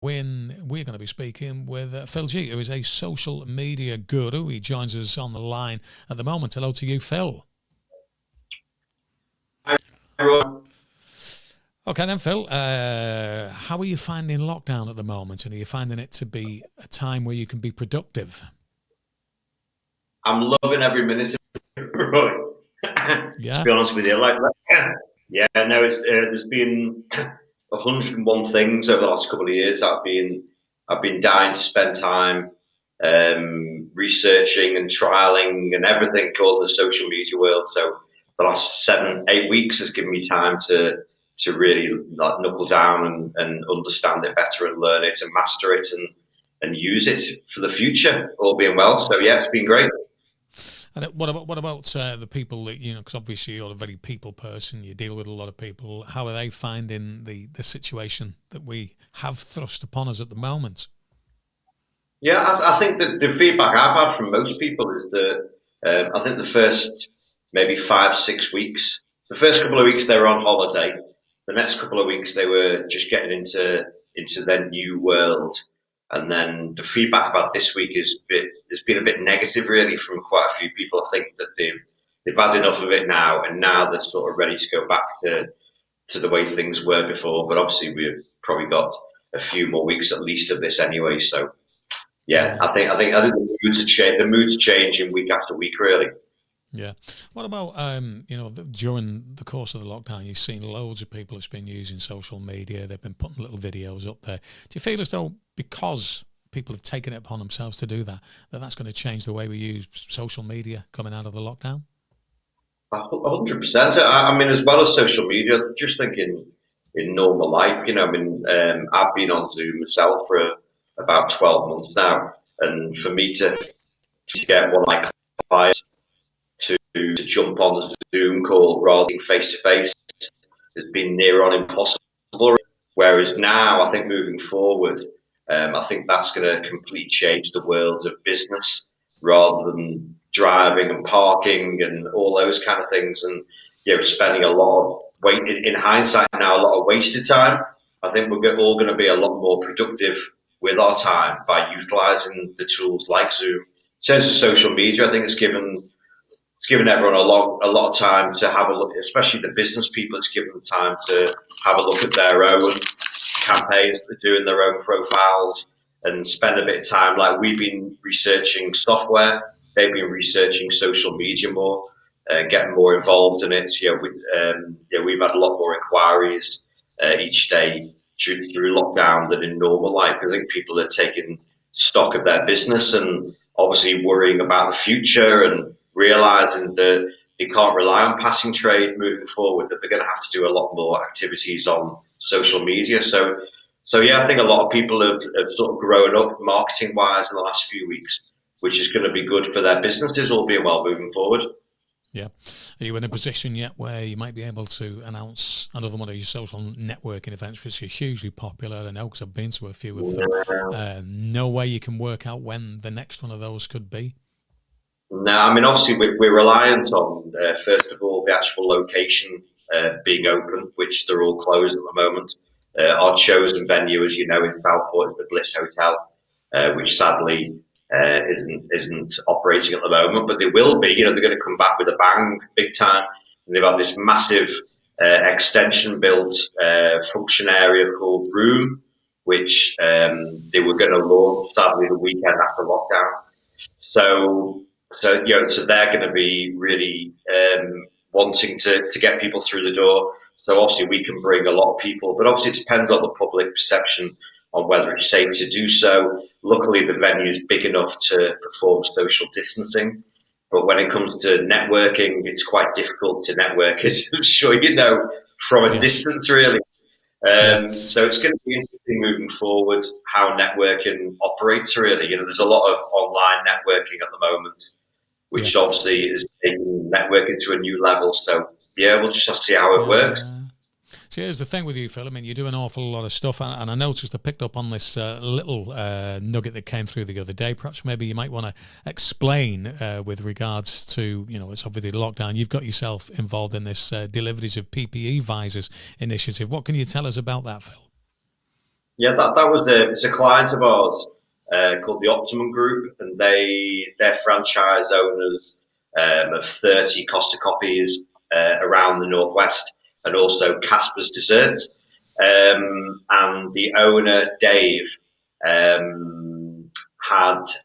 we're going to be speaking with Phil Gee, who is a social media guru. He joins us on the line at the moment. Hello to you, Phil. Hi, everyone. Okay then, Phil, how are you finding lockdown at the moment? And are you finding it to be a time where you can be productive? I'm loving every minute of it, Roy. To Yeah? be honest with you, yeah, no, there's been 101 things over the last couple of years that I've been dying to spend time researching and trialing and everything called the social media world. So the last 7, 8 weeks has given me time to really like knuckle down and understand it better and learn it and master it and use it for the future, all being well. So yeah, it's been great. And what about the people that, because obviously you're a very people person, you deal with a lot of people. How are they finding the situation that we have thrust upon us at the moment? Yeah, I think that the feedback I've had from most people is that I think the first maybe 5, 6 weeks, the first couple of weeks they were on holiday. The next couple of weeks they were just getting into their new world, and then the feedback about this week has been a bit negative, really, from quite a few people. I think that they've had enough of it now, and now they're sort of ready to go back to the way things were before. But obviously, we've probably got a few more weeks at least of this anyway, so. Yeah, Yeah. I think the moods are change. The moods changing week after week, really. Yeah. What about during the course of the lockdown, you've seen loads of people that's been using social media. They've been putting little videos up there. Do you feel as though because people have taken it upon themselves to do that, that's going to change the way we use social media coming out of the lockdown? 100%. I mean, as well as social media, just thinking in normal life. I mean, I've been on Zoom myself for about 12 months now, and for me to get one of my clients to jump on a Zoom call rather than face to face has been near on impossible. Whereas now, I think moving forward, I think that's going to completely change the world of business rather than driving and parking and all those kind of things. And spending a lot of wait in hindsight now, a lot of wasted time. I think we're all going to be a lot more productive with our time by utilising the tools like Zoom. In terms of social media, I think it's given everyone a lot of time to have a look, especially the business people. It's given them time to have a look at their own campaigns, doing their own profiles, and spend a bit of time. Like we've been researching software, they've been researching social media more, getting more involved in it. We've had a lot more inquiries each day through lockdown than in normal life. I think people are taking stock of their business and obviously worrying about the future and realizing that they can't rely on passing trade moving forward, that they're going to have to do a lot more activities on social media. So yeah, I think a lot of people have sort of grown up marketing wise in the last few weeks, which is going to be good for their businesses, all being well moving forward. Yeah. Are you in a position yet where you might be able to announce another one of your social networking events, which are hugely popular? I know because I've been to a few of them. No way you can work out when the next one of those could be? No, I mean, obviously, we're reliant on, first of all, the actual location being open, which they're all closed at the moment. Our chosen venue, as you know, in Southport is the Bliss Hotel, which sadly isn't operating at the moment, but they will be. They're going to come back with a bang, big time. And they've had this massive extension built function area called Room, which they were going to launch sadly the weekend after lockdown. So, so they're going to be really wanting to get people through the door. So obviously we can bring a lot of people, but obviously it depends on the public perception on whether it's safe to do so. Luckily, the venue is big enough to perform social distancing. But when it comes to networking, it's quite difficult to network, as I'm sure you know, from a Yeah. distance, really. Yeah. So it's going to be interesting moving forward how networking operates. Really, there's a lot of online networking at the moment, Yeah. which obviously is taking networking to a new level. So yeah, we'll just have to see how it works. Yeah. See, here's the thing with you, Phil. I mean, you do an awful lot of stuff, and I noticed I picked up on this little nugget that came through the other day. Perhaps maybe you might want to explain with regards to, it's obviously lockdown. You've got yourself involved in this deliveries of PPE visors initiative. What can you tell us about that, Phil? Yeah, that was it's a client of ours called the Optimum Group, and they're franchise owners of 30 Costa Coffees around the northwest, and also Casper's Desserts. And the owner Dave had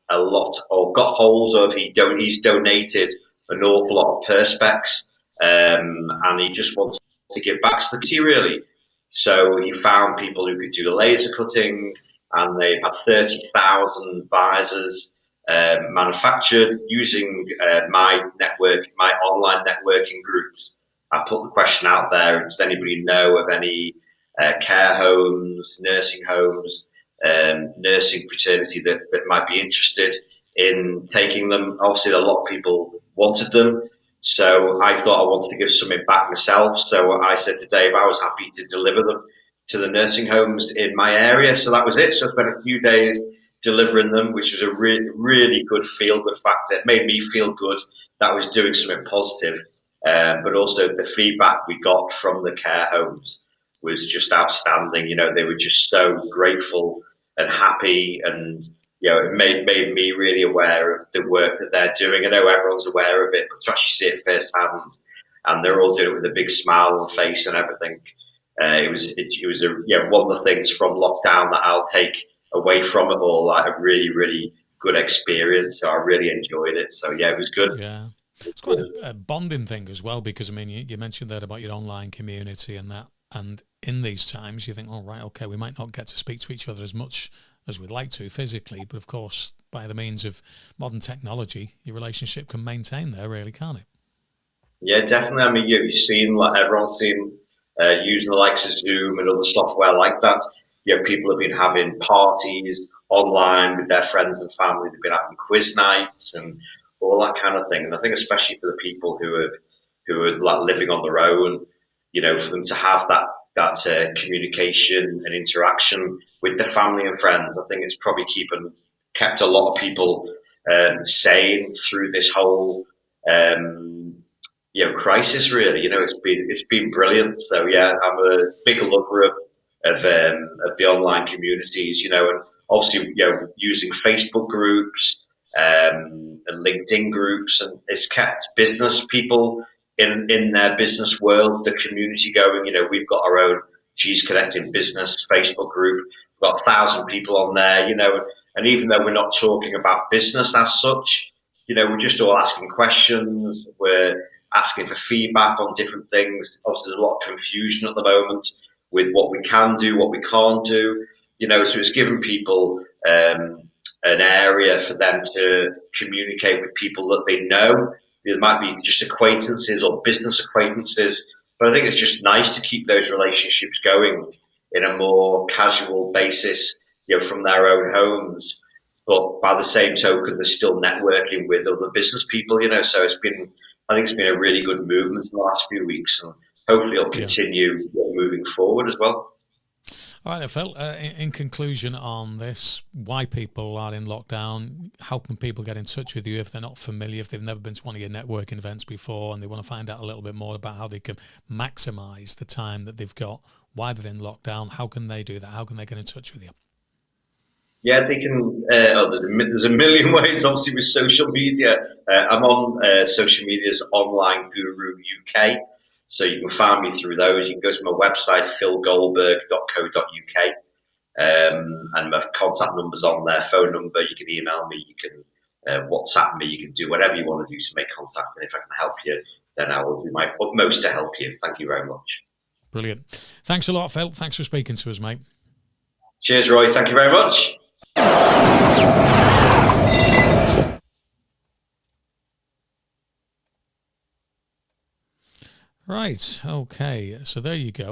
a lot, or got hold of. He's donated an awful lot of perspex, and he just wants to give back to the community, really. So he found people who could do the laser cutting, and they've had 30,000 visors manufactured using my network, my online networking groups. I put the question out there: does anybody know of any care homes, nursing homes, nursing fraternity that might be interested in taking them? Obviously, a lot of people wanted them. So I thought I wanted to give something back myself. So I said to Dave I was happy to deliver them to the nursing homes in my area. So that was it. So I spent a few days delivering them, which was a really good feel good factor. It made me feel good that I was doing something positive. But also the feedback we got from the care homes was just outstanding. You know, they were just so grateful and happy, and it made me really aware of the work that they're doing. I know everyone's aware of it, but to actually see it firsthand, and they're all doing it with a big smile on the face and everything. It was one of the things from lockdown that I'll take away from it all, like a really good experience. So I really enjoyed it. So yeah, it was good. Yeah. It's quite a bonding thing as well, because I mean, you mentioned that about your online community and that, and in these times you think, oh right, okay, we might not get to speak to each other as much as we'd like to physically, but of course, by the means of modern technology, your relationship can maintain there, really, can't it? Yeah, definitely. I mean, you've seen, like everyone's seen, using the likes of Zoom and other software like that. People have been having parties online with their friends and family. They've been having quiz nights and all that kind of thing. And I think especially for the people who are like living on their own, for them to have that communication and interaction with their family and friends, I think it's probably kept a lot of people sane through this whole um, crisis. Really, it's been brilliant. So yeah, I'm a big lover of the online communities. And obviously, using Facebook groups and LinkedIn groups, and it's kept business people in their business world, the community going. We've got our own G's Connecting Business Facebook group. We've got 1,000 people on there. And even though we're not talking about business as such, we're just all asking questions. We're asking for feedback on different things. Obviously, there's a lot of confusion at the moment with what we can do, what we can't do. So it's given people an area for them to communicate with people that they know. There might be just acquaintances or business acquaintances, but I think it's just nice to keep those relationships going in a more casual basis, from their own homes. But by the same token, they're still networking with other business people. So I think it's been a really good movement in the last few weeks, and hopefully it'll Yeah. continue moving forward as well. All right, Phil, in conclusion on this, why people are in lockdown, how can people get in touch with you if they're not familiar, if they've never been to one of your networking events before and they want to find out a little bit more about how they can maximize the time that they've got, why they're in lockdown, how can they do that? How can they get in touch with you? Yeah, they can. There's a million ways, obviously, with social media. I'm on social media's Online Guru UK, so you can find me through those. You can go to my website, philgoldberg.co.uk, and my contact number's on there, phone number. You can email me, you can WhatsApp me, you can do whatever you want to do to make contact. And if I can help you, then I will do my utmost to help you. Thank you very much. Brilliant. Thanks a lot, Phil. Thanks for speaking to us, mate. Cheers, Roy. Thank you very much. Right. Okay. So there you go.